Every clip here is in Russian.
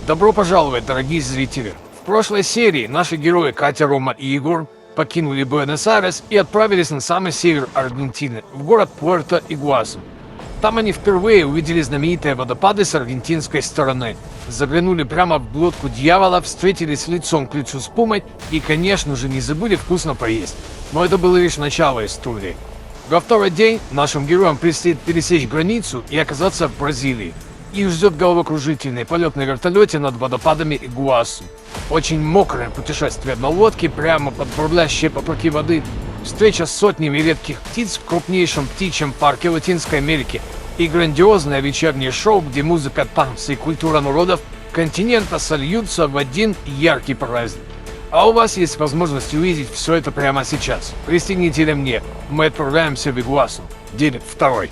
Добро пожаловать, дорогие зрители! В прошлой серии наши герои Катя, Рома и Егор покинули Буэнос-Айрес и отправились на самый север Аргентины, в город Пуэрто-Игуасу. Там они впервые увидели знаменитые водопады с аргентинской стороны, заглянули прямо в глотку дьявола, встретились лицом к лицу с пумой и, конечно же, не забыли вкусно поесть. Но это было лишь начало истории. Во второй день нашим героям предстоит пересечь границу и оказаться в Бразилии. Их ждет головокружительный полет на вертолете над водопадами Игуасу. Очень мокрое путешествие на лодке прямо под бурлящие потоки воды. Встреча с сотнями редких птиц в крупнейшем птичьем парке Латинской Америки. И грандиозное вечернее шоу, где музыка, танцы и культура народов континента сольются в один яркий праздник. А у вас есть возможность увидеть все это прямо сейчас. Пристегните ремни. Мы отправляемся в Игуасу. День второй.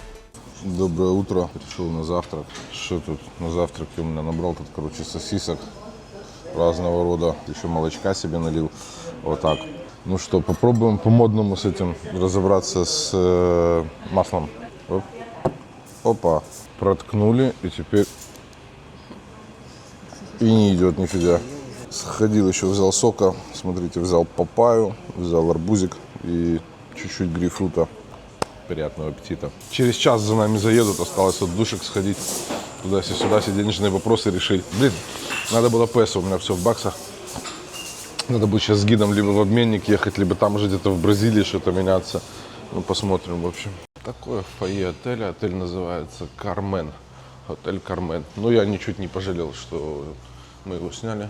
Доброе утро. Решил на завтрак. Что тут на завтрак я у меня набрал тут, короче, сосисок разного рода. Еще молочка себе налил. Вот так. Ну что, попробуем по-модному с этим разобраться с маслом. Оп. Опа. Проткнули и теперь и не идет нифига. Сходил еще, взял сока. Смотрите, взял папайю, взял арбузик и чуть-чуть грейпфрута. Приятного аппетита. Через час за нами заедут, осталось от душек сходить туда-сюда, все денежные вопросы решить. Блин, надо было песо, у меня все в баксах. Надо будет сейчас с гидом либо в обменник ехать, либо там уже где-то в Бразилии что-то меняться. Ну, посмотрим, в общем. Такое фойе отеля. Отель называется Кармен. Отель Кармен. Но я ничуть не пожалел, что мы его сняли.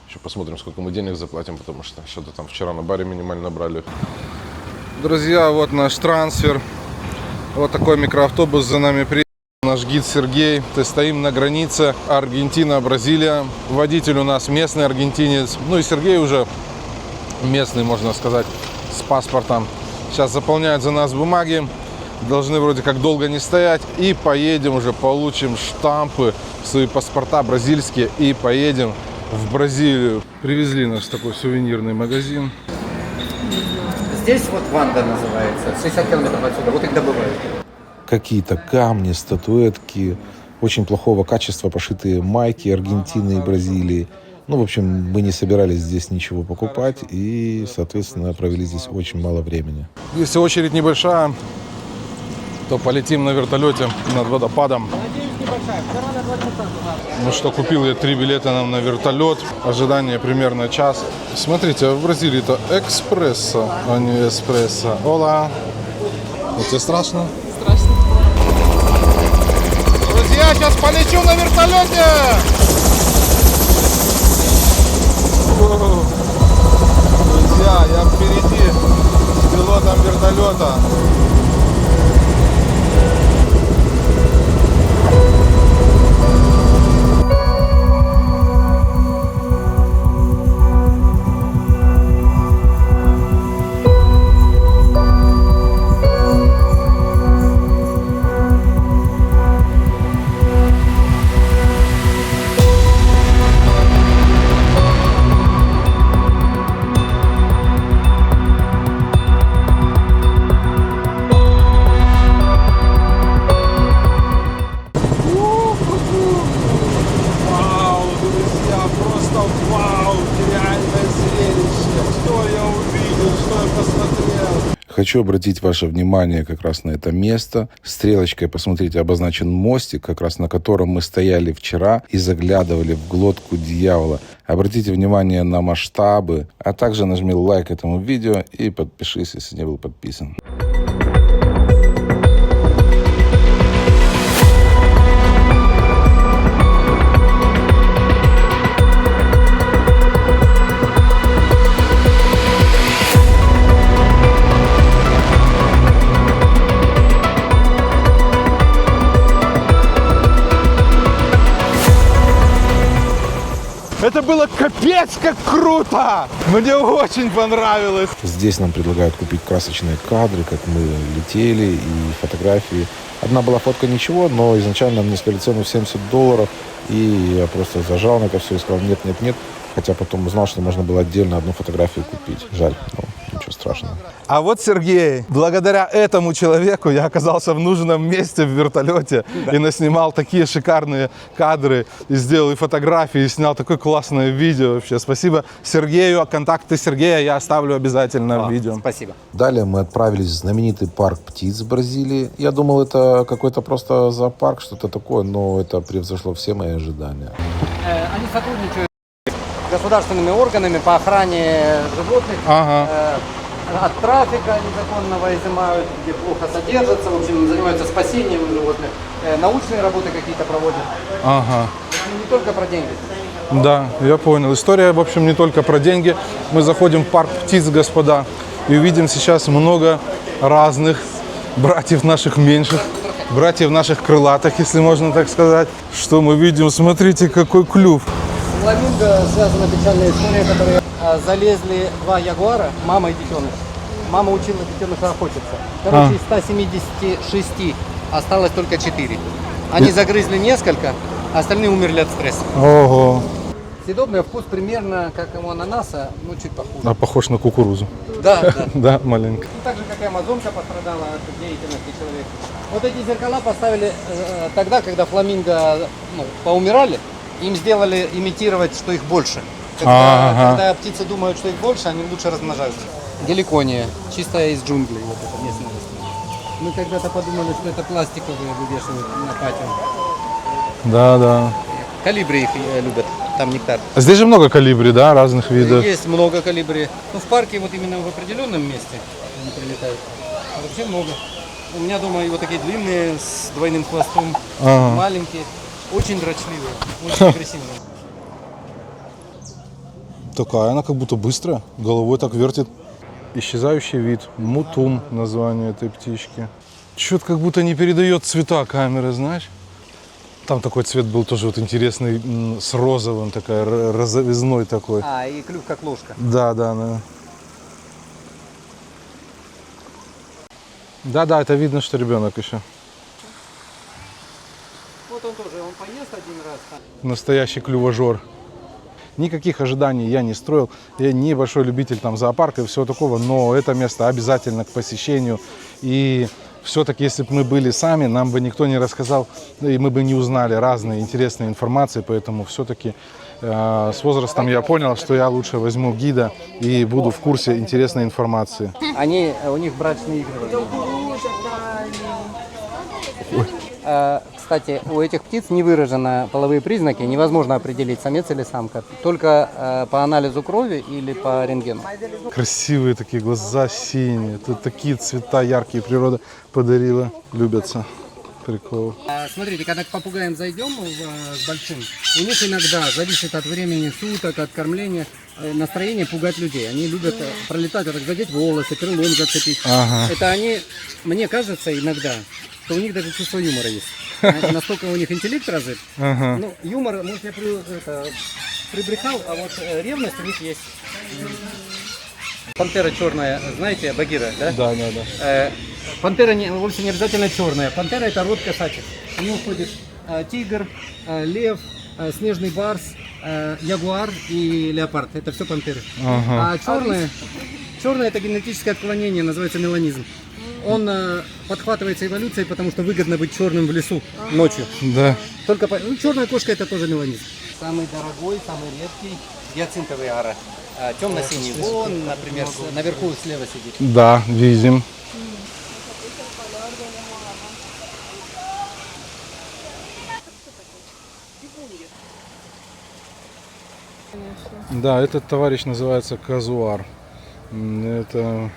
Еще посмотрим, сколько мы денег заплатим, потому что что-то там вчера на баре минимально брали. Друзья, вот наш трансфер. Вот такой микроавтобус за нами приехал. Наш гид Сергей. То есть стоим на границе Аргентина-Бразилия. Водитель у нас местный аргентинец. Ну и Сергей уже местный, можно сказать, с паспортом. Сейчас заполняют за нас бумаги. Должны вроде как долго не стоять. И поедем уже, получим штампы, свои паспорта бразильские. И поедем в Бразилию. Привезли нас в такой сувенирный магазин. Здесь вот Ванда называется, 60 километров отсюда, вот их добывают. Какие-то камни, статуэтки, очень плохого качества пошитые майки Аргентины и Бразилии. Ну, в общем, мы не собирались здесь ничего покупать и, соответственно, провели здесь очень мало времени. Если очередь небольшая, то полетим на вертолете над водопадом. Ну что, купил я 3 билета нам на вертолет. Ожидание примерно час. Смотрите, а в Бразилии это экспрессо, а не эспрессо. Ола! Тебе страшно? Страшно. Друзья, сейчас полечу на вертолете! Друзья, я впереди с пилотом вертолета. Хочу обратить ваше внимание как раз на это место. Стрелочкой, посмотрите, обозначен мостик, как раз на котором мы стояли вчера и заглядывали в глотку дьявола. Обратите внимание на масштабы, а также нажми лайк этому видео и подпишись, если не был подписан. Это было капец как круто! Мне очень понравилось. Здесь нам предлагают купить красочные кадры, как мы летели, и фотографии. Одна была фотка ничего, но изначально мне сказали цену $70. И я просто зажал на это все и сказал нет. хотя потом узнал, что можно было отдельно одну фотографию купить. Жаль, ну, ничего страшного. А вот Сергей, благодаря этому человеку я оказался в нужном месте в вертолете и наснимал такие шикарные кадры, и сделал и фотографии, и снял такое классное видео вообще. Спасибо Сергею, контакты Сергея я оставлю обязательно в видео. Спасибо. Далее мы отправились в знаменитый парк птиц в Бразилии. Я думал, это какой-то просто зоопарк, что-то такое, но это превзошло все мои ожидания. Они сотрудничают с государственными органами по охране животных. От трафика незаконного изымают, где плохо содержатся, в общем, занимаются спасением животных. Научные работы какие-то проводят. Не только про деньги. Да, я понял. История, в общем, не только про деньги. Мы заходим в парк птиц, господа, и увидим сейчас много разных братьев наших меньших, братьев наших крылатых, если можно так сказать. Что мы видим? Смотрите, какой клюв. С фламинго связана печальная история, которая залезли два ягуара, мама и детеныш. Мама учила детеныша охотиться. Короче, из 176 осталось только 4. Они загрызли несколько, а остальные умерли от стресса. Ого. Съедобный вкус примерно как у ананаса, но чуть похуже. А похож на кукурузу. Да, да. Да, маленько. Ну, так же, как и амазонка пострадала от деятельности человека. Вот эти зеркала поставили тогда, когда фламинго поумирали, им сделали имитировать, что их больше. Когда птицы думают, что их больше, они лучше размножаются. Геликония, чистая из джунглей, вот это местное растение. Мы когда-то подумали, что это пластиковые вывешивают на патио. Да, да. Колибри их любят, там нектар. А здесь же много колибри, да, разных видов? Есть много колибри. Ну, в парке вот именно в определенном месте они прилетают. А вообще много. У меня дома и вот такие длинные, с двойным хвостом, маленькие, очень дрочливые, очень агрессивные. Такая она как будто быстрая, головой так вертит. Исчезающий вид, мутум название этой птички. Что-то как будто не передает цвета камеры, знаешь? Там такой цвет был тоже вот интересный, с розовым, такая розовизной такой. А, и клюв как ложка. Да, да, да. Да, это видно, что ребенок еще. Вот он тоже, он поест один раз. Настоящий клювожор. Никаких ожиданий я не строил. Я не большой любитель там зоопарка и всего такого, но это место обязательно к посещению. И все-таки, если бы мы были сами, нам бы никто не рассказал, и мы бы не узнали разные интересные информации. Поэтому все-таки с возрастом я понял, что я лучше возьму гида и буду в курсе интересной информации. У них брачные игры. Кстати, у этих птиц не выражены половые признаки, невозможно определить, самец или самка, только по анализу крови или по рентгену. Красивые такие глаза, синие, тут такие цвета яркие природа подарила, любятся. Прикол. Смотрите, когда к попугаям зайдем с большим, у них иногда, зависит от времени суток, от кормления, настроение пугать людей. Они любят пролетать, вот так задеть волосы, крылом зацепить. Это они, мне кажется, иногда, что у них даже чувство юмора есть. Настолько у них интеллект развит. Ну, юмор, может, я прибрехал, а вот ревность у них есть. Пантера черная, знаете, Багира, да? Да. Пантера вовсе не обязательно черная. Пантера — это род кошачьих. В него входит тигр, лев, снежный барс, ягуар и леопард. Это все пантеры. А черное — это генетическое отклонение, называется меланизм. Он подхватывается эволюцией, потому что выгодно быть черным в лесу ночью. Да. Только черная кошка — это тоже меланизм. Самый дорогой, самый редкий гиацинтовый ара. Темно-синий. Вон, например, наверху слева сидит. Да, видим. Да, этот товарищ называется казуар. Это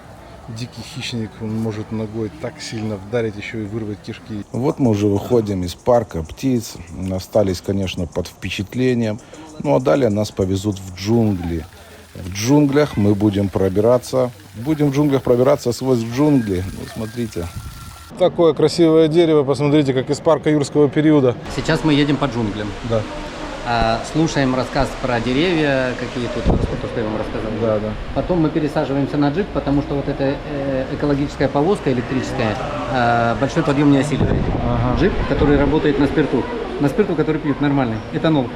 дикий хищник, он может ногой так сильно вдарить, еще и вырвать кишки. Вот мы уже выходим из парка птиц. Остались, конечно, под впечатлением. Ну а далее нас повезут в джунгли. В джунглях мы будем пробираться сквозь джунгли. Ну, смотрите. Такое красивое дерево, посмотрите, как из парка юрского периода. Сейчас мы едем по джунглям. Да. Слушаем рассказ про деревья, какие тут, то, что я вам рассказал. Да. Потом мы пересаживаемся на джип, потому что вот эта экологическая повозка электрическая большой подъем не осиливает. Джип, который работает на спирту, который пьют нормальный, этанол.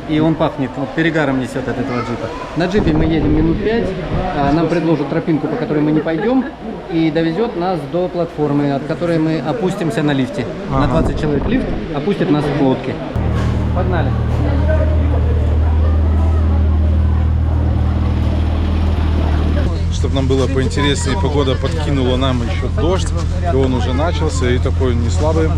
и он пахнет, вот перегаром несет от этого джипа. На джипе мы едем минут 5, нам предложат тропинку, по которой мы не пойдем, и довезет нас до платформы, от которой мы опустимся на лифте. На 20 человек лифт опустит нас в лодке. Погнали. Чтобы нам было поинтереснее, погода подкинула нам еще дождь, и он уже начался, и такой не слабый.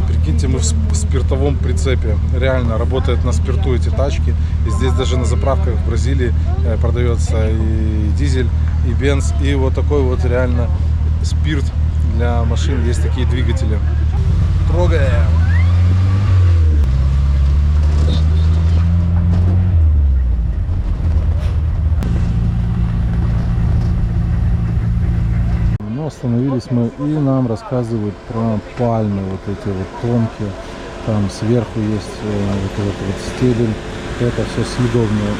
Прикиньте, мы в спиртовом прицепе. Реально работает на спирту эти тачки. И здесь даже на заправках в Бразилии продается и дизель, и бенз, и вот такой вот реально спирт для машин. Есть такие двигатели. Трогаем! Ну, остановились мы, и нам рассказывают про пальмы, вот эти вот тонкие. Там сверху есть вот этот вот стебель. Это все съедобное.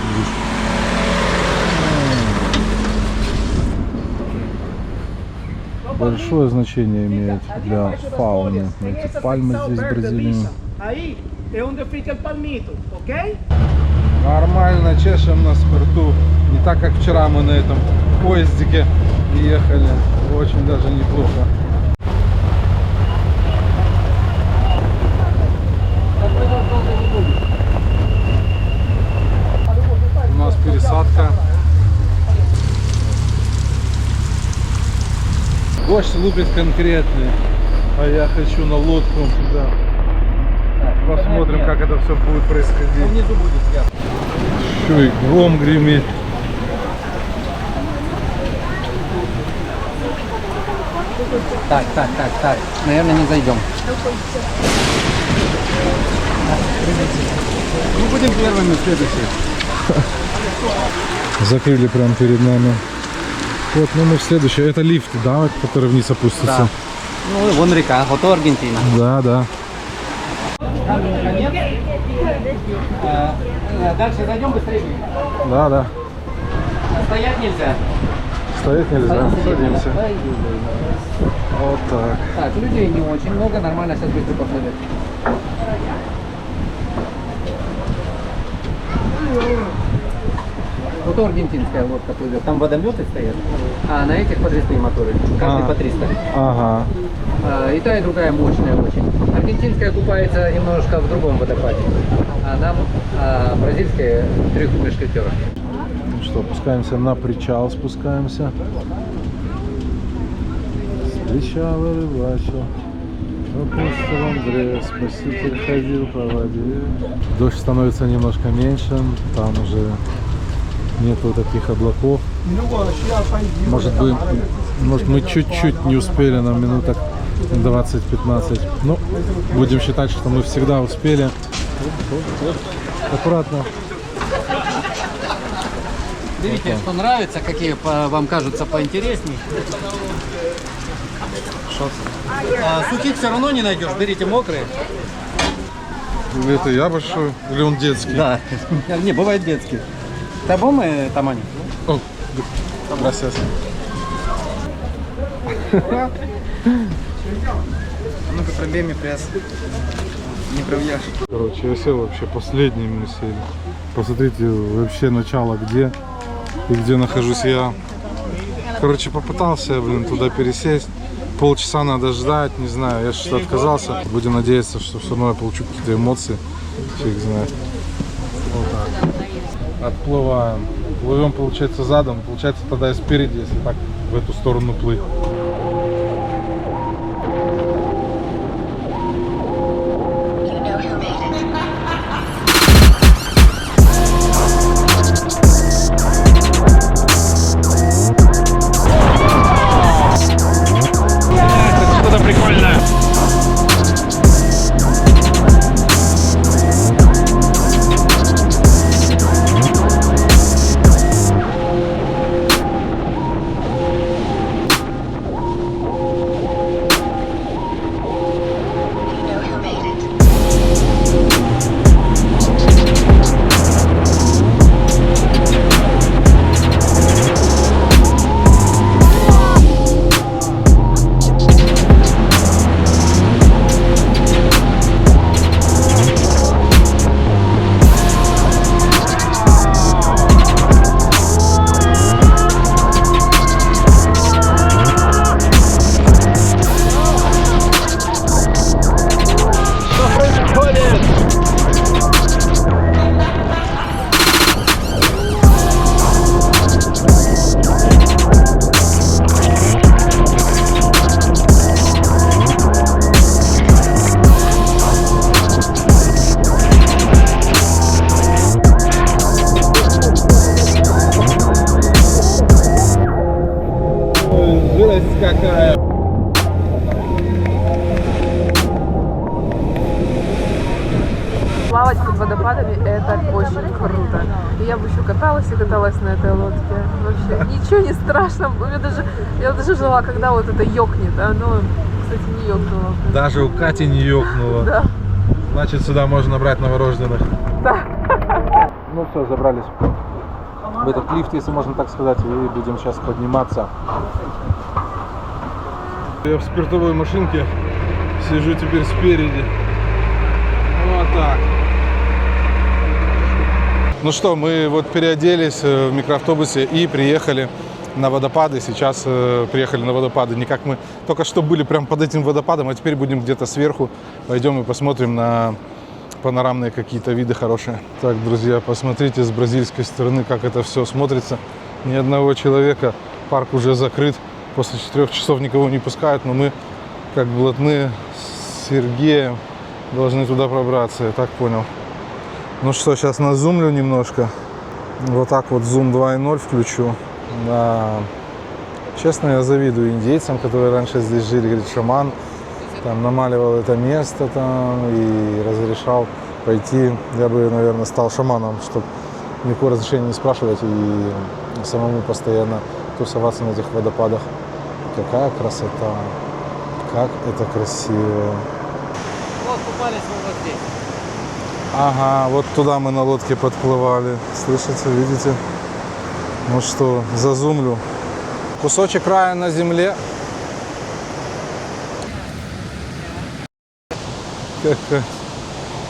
Большое значение имеет для фауны эти пальмы здесь в Бразилии. Нормально чешем на спирту. Не так, как вчера мы на этом поездике ехали. Очень даже неплохо. У нас пересадка. Дождь лупит конкретный, а я хочу на лодку. Да. Посмотрим, как это все будет происходить. Внизу будет ясно. Еще и гром гремит. Так. Наверное, не зайдем. Мы будем первыми, следующие. Закрыли прямо перед нами. Вот, ну мы в следующий. Это лифт, да, который вниз опустится? Да. Ну и вон река, вот Аргентина. Да, да. Дальше зайдем быстрее. Да, да. Стоять нельзя. Стоять нельзя. Садимся. Вот так. Так, людей не очень много, нормально, сейчас быстро поплывет. Вот аргентинская лодка плывет. Там водометы стоят, а на этих подвесные моторы. Каждый по 300. Ага. И та, и другая мощная очень. Аргентинская купается немножко в другом водопаде, а нам бразильская в 3 мушкетерах. Ну что, опускаемся на причал, спускаемся. С причала рыбачил. Апостол Андрей, спаситель, ходил по воде. Дождь становится немножко меньше, там уже нету таких облаков. Может мы чуть-чуть не успели, на минуток 20-15. Ну, будем считать, что мы всегда успели. Аккуратно. Видите, что нравится, какие вам кажутся поинтересней. Сухих все равно не найдешь, берите мокрые. Это я большой или он детский? Да, не, бывает детские. Того мы, Тамани. О, gracias. Ну-ка, пробей мне пресс. Не пробьешь. Короче, я сел вообще последним мы сели. Посмотрите вообще начало где и где нахожусь я. Короче, попытался, туда пересесть. Полчаса надо ждать, не знаю, я что-то отказался. Будем надеяться, что все равно я получу какие-то эмоции. Фиг знает. Вот так. Отплываем. Плывем, получается, задом. Получается, тогда и спереди, если так в эту сторону плыть. Что-то прикольное. какая! Плавать под водопадами — это очень круто. И я бы еще каталась и каталась на этой лодке. Вообще ничего не страшно. Я даже жила, когда вот это ёкнет. Оно, кстати, не ёкнуло. Даже у Кати не ёкнуло. Да. Значит, сюда можно брать новорожденных. Да. Ну все, забрались в этот лифт, если можно так сказать, и будем сейчас подниматься. Я в спиртовой машинке сижу теперь спереди. Вот так. Ну что, мы вот переоделись в микроавтобусе и приехали на водопады. Сейчас приехали на водопады. Не как мы только что были прям под этим водопадом, а теперь будем где-то сверху. Пойдем и посмотрим на панорамные какие-то виды хорошие. Так, друзья, посмотрите с бразильской стороны, как это все смотрится. Ни одного человека. Парк уже закрыт. После 4 часов никого не пускают, но мы, как блатные, с Сергеем должны туда пробраться, я так понял. Ну что, сейчас назумлю немножко. Вот так вот зум 2.0 включу. Да. Честно, я завидую индейцам, которые раньше здесь жили. Говорит, шаман там намаливал это место там и разрешал пойти. Я бы, наверное, стал шаманом, чтобы никакого разрешения не спрашивать и самому постоянно тусоваться на этих водопадах. Какая красота! Как это красиво! Вот купались мы вот здесь. Ага, вот туда мы на лодке подплывали. Слышите, видите? Ну что, зазумлю. Кусочек рая на земле.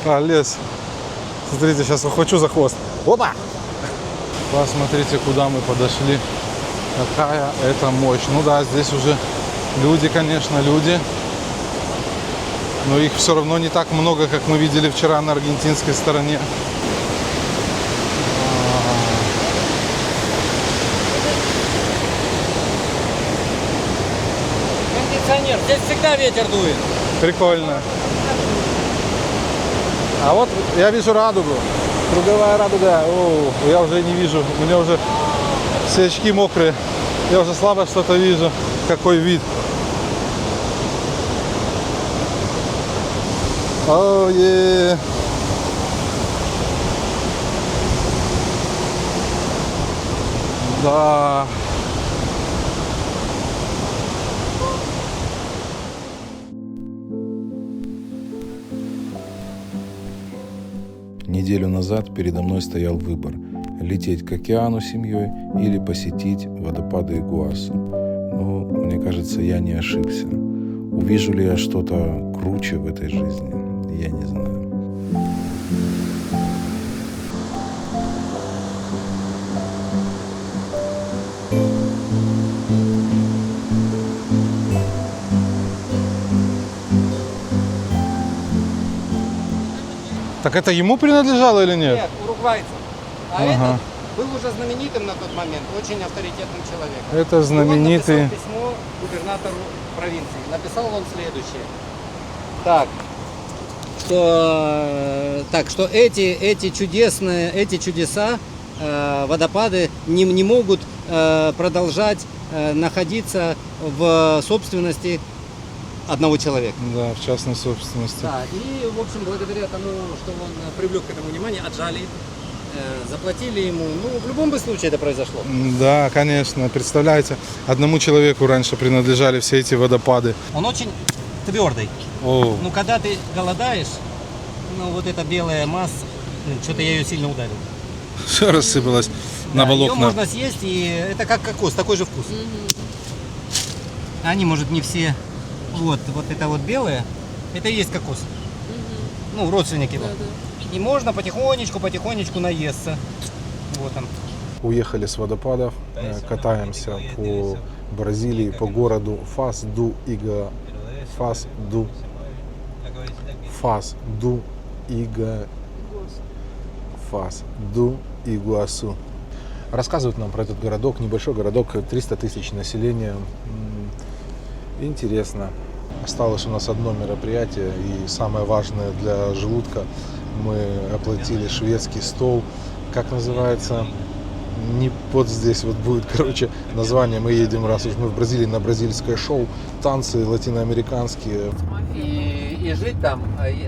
А, лес. Смотрите, сейчас ухвачу за хвост. Опа! Посмотрите, куда мы подошли. Какая это мощь. Ну да, здесь уже люди, конечно, люди. Но их все равно не так много, как мы видели вчера на аргентинской стороне. Кондиционер. Здесь всегда ветер дует. Прикольно. А вот я вижу радугу. Круговая радуга. О, я уже не вижу. У меня уже все очки мокрые. Я уже слабо что-то вижу. Какой вид. О, да. Неделю назад передо мной стоял выбор – лететь к океану с семьей или посетить водопады Игуасу. Но мне кажется, я не ошибся. Увижу ли я что-то круче в этой жизни, я не знаю. Так это ему принадлежало или нет? Нет, уругвайцев. А Ага. этот был уже знаменитым на тот момент, очень авторитетным человеком. Это И знаменитый. он написал письмо губернатору провинции. Написал он следующее. Что эти чудеса, водопады не могут продолжать находиться в собственности одного человека. Да, в частной собственности. Да, и, в общем, благодаря тому, что он привлек к этому внимание, отжали, заплатили ему. Ну, в любом бы случае это произошло. Да, конечно. Представляете, одному человеку раньше принадлежали все эти водопады. Он очень твердый. О, Ну, когда ты голодаешь, ну, вот эта белая масса, что-то я ее сильно ударил. все рассыпалось на Ее волокна. можно съесть, и это как кокос, такой же вкус. Они, может, не все. Вот это вот белое, это и есть кокос. Ну, родственник его. И можно потихонечку наесться. Вот он. Уехали с водопадов, катаемся по Бразилии, по городу Фас-ду-Игуасу. Рассказывают нам про этот городок, небольшой городок, 300 тысяч населения. Интересно. Осталось у нас одно мероприятие, и самое важное для желудка. Мы оплатили шведский стол. Как называется? не вот здесь вот будет, короче, название. Мы едем, раз уж мы в Бразилии, на бразильское шоу, танцы латиноамериканские. И жить там,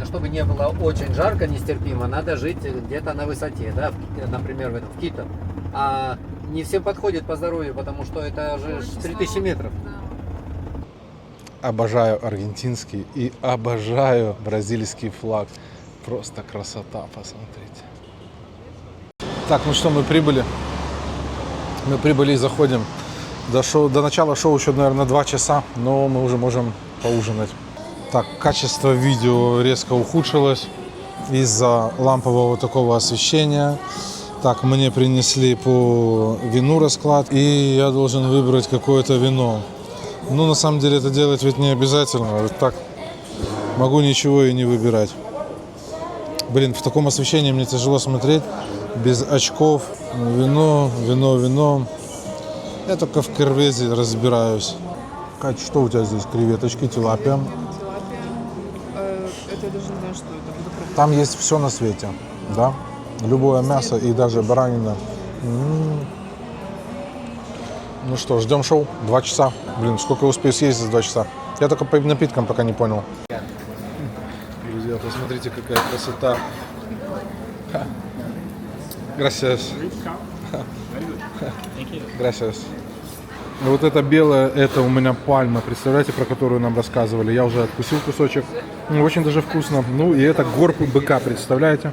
чтобы не было очень жарко, нестерпимо, надо жить где-то на высоте, да, например, в Кито. А не всем подходит по здоровью, потому что это же 3000 метров. Обожаю аргентинский и обожаю бразильский флаг. Просто красота, посмотрите. Так, ну что, мы прибыли. Мы прибыли и заходим. До начала шоу еще, наверное, 2 часа, но мы уже можем поужинать. Так, качество видео резко ухудшилось из-за лампового такого освещения. Так, мне принесли по вину расклад, и я должен выбрать какое-то вино. Ну, на самом деле, это делать ведь не обязательно. Вот так могу ничего и не выбирать. Блин, в таком освещении мне тяжело смотреть. Без очков. Вино. Я только в кервезе разбираюсь. Кать, что у тебя здесь? Креветочки, тилапия. Это я даже не знаю, что это. Буду пробовать. Там есть все на свете, да? Любое мясо и даже баранина. Ну что, ждем шоу. 2 часа. Блин, сколько я успею съесть за 2 часа? Я только по напиткам пока не понял. Друзья, посмотрите, какая красота. Gracias. Gracias. Вот это белое, это у меня пальма, представляете, про которую нам рассказывали. Я уже откусил кусочек. Очень даже вкусно. Ну и это горб быка, представляете?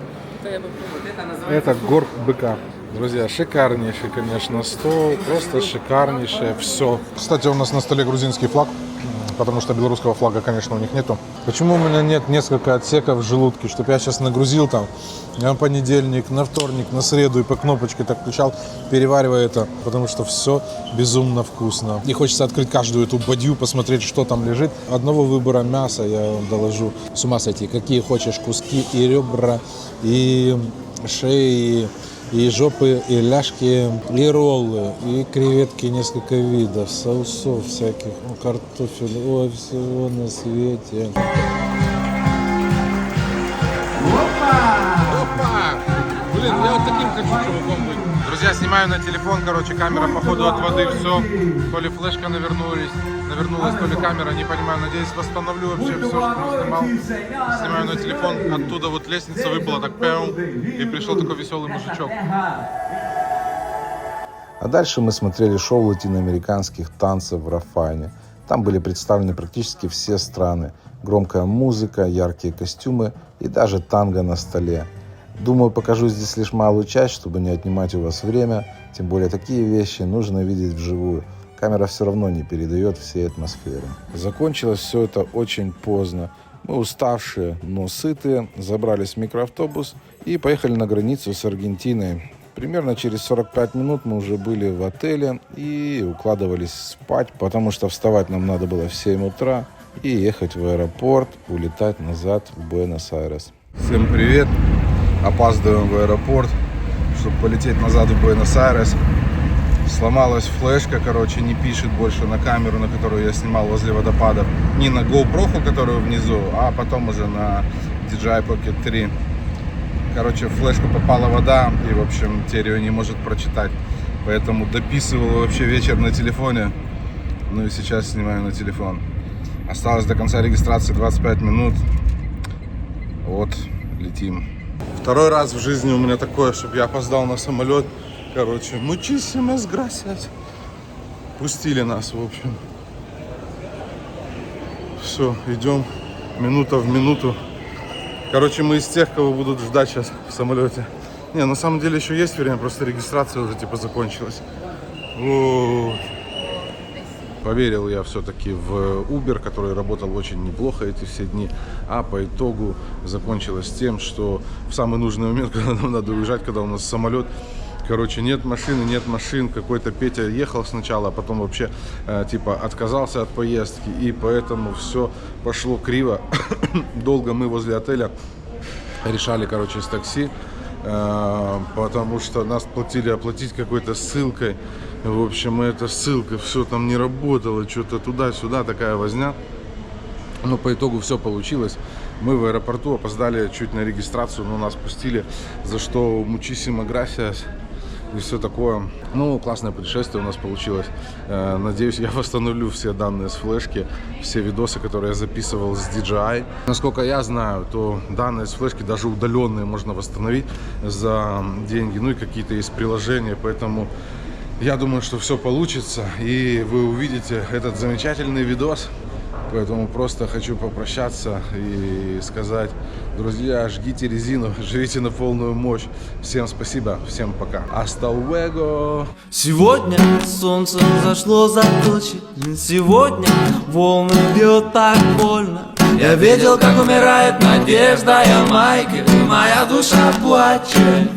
Это горб быка. Друзья, шикарнейший, конечно, стол, просто шикарнейшее все. Кстати, у нас на столе грузинский флаг, потому что белорусского флага, конечно, у них нету. Почему у меня нет несколько отсеков в желудке, чтобы я сейчас нагрузил там на понедельник, на вторник, на среду и по кнопочке так включал, переваривая это, потому что все безумно вкусно. И хочется открыть каждую эту бадью, посмотреть, что там лежит. Одного выбора мяса я вам доложу. С ума сойти, какие хочешь куски, и ребра, и шеи, и жопы, и ляжки, и роллы, и креветки несколько видов, соусов всяких, картофель, ой, всего на свете. Опа! Блин, я вот таким хочу чуваком быть. Друзья, снимаю на телефон, короче, камера походу от воды, все. То ли флешка навернулась, то ли камера, не понимаю. Надеюсь, восстановлю вообще все, что снимал. Снимаю на телефон, оттуда вот лестница выпала, так пэм, и пришел такой веселый мужичок. А дальше мы смотрели шоу латиноамериканских танцев в Рафайне. Там были представлены практически все страны. Громкая музыка, яркие костюмы и даже танго на столе. Думаю, покажу здесь лишь малую часть, чтобы не отнимать у вас время. Тем более такие вещи нужно видеть вживую. Камера все равно не передает всей атмосферы. Закончилось все это очень поздно. Мы уставшие, но сытые, забрались в микроавтобус и поехали на границу с Аргентиной. Примерно через 45 минут мы уже были в отеле и укладывались спать, потому что вставать нам надо было в 7 утра и ехать в аэропорт, улетать назад в Буэнос-Айрес. Всем привет! Опаздываем в аэропорт, чтобы полететь назад в Буэнос-Айрес. Сломалась флешка, короче, не пишет больше на камеру, на которую я снимал возле водопадов. Не на GoPro, которую внизу, а потом уже на DJI Pocket 3. Короче, в флешку попала вода, и, в общем, теперь ее не может прочитать. Поэтому дописывал вообще вечер на телефоне. Ну и сейчас снимаю на телефон. Осталось до конца регистрации 25 минут. Вот, летим. Второй раз в жизни у меня такое, чтобы я опоздал на самолет. Короче, muchísimas gracias. Пустили нас, в общем. Все, идем минута в минуту. Короче, мы из тех, кого будут ждать сейчас в самолете. Не, на самом деле еще есть время, просто регистрация уже типа закончилась. Вот. Поверил я все-таки в Uber, который работал очень неплохо эти все дни, а по итогу закончилось тем, что в самый нужный момент, когда нам надо уезжать, когда у нас самолет, короче, нет машин, какой-то Петя ехал сначала, а потом вообще типа отказался от поездки, и поэтому все пошло криво. Долго мы возле отеля решали, короче, с такси, потому что нас оплатить какой-то ссылкой. В общем, эта ссылка, все там не работало, что-то туда-сюда, такая возня. Но по итогу все получилось. Мы в аэропорту опоздали чуть на регистрацию, но нас пустили, за что muchísimas gracias. и все такое. Ну, классное путешествие у нас получилось. Надеюсь, я восстановлю все данные с флешки, все видосы, которые я записывал с DJI. Насколько я знаю, то данные с флешки, даже удаленные, можно восстановить за деньги. Ну и какие-то есть приложения, поэтому я думаю, что все получится, и вы увидите этот замечательный видос. Поэтому просто хочу попрощаться и сказать, друзья, жгите резину, живите на полную мощь. Всем спасибо, всем пока. Hasta luego. Сегодня солнце зашло за тучи, сегодня волны бьют так больно. Я видел, как умирает надежда, Ямайка, и моя душа плачет.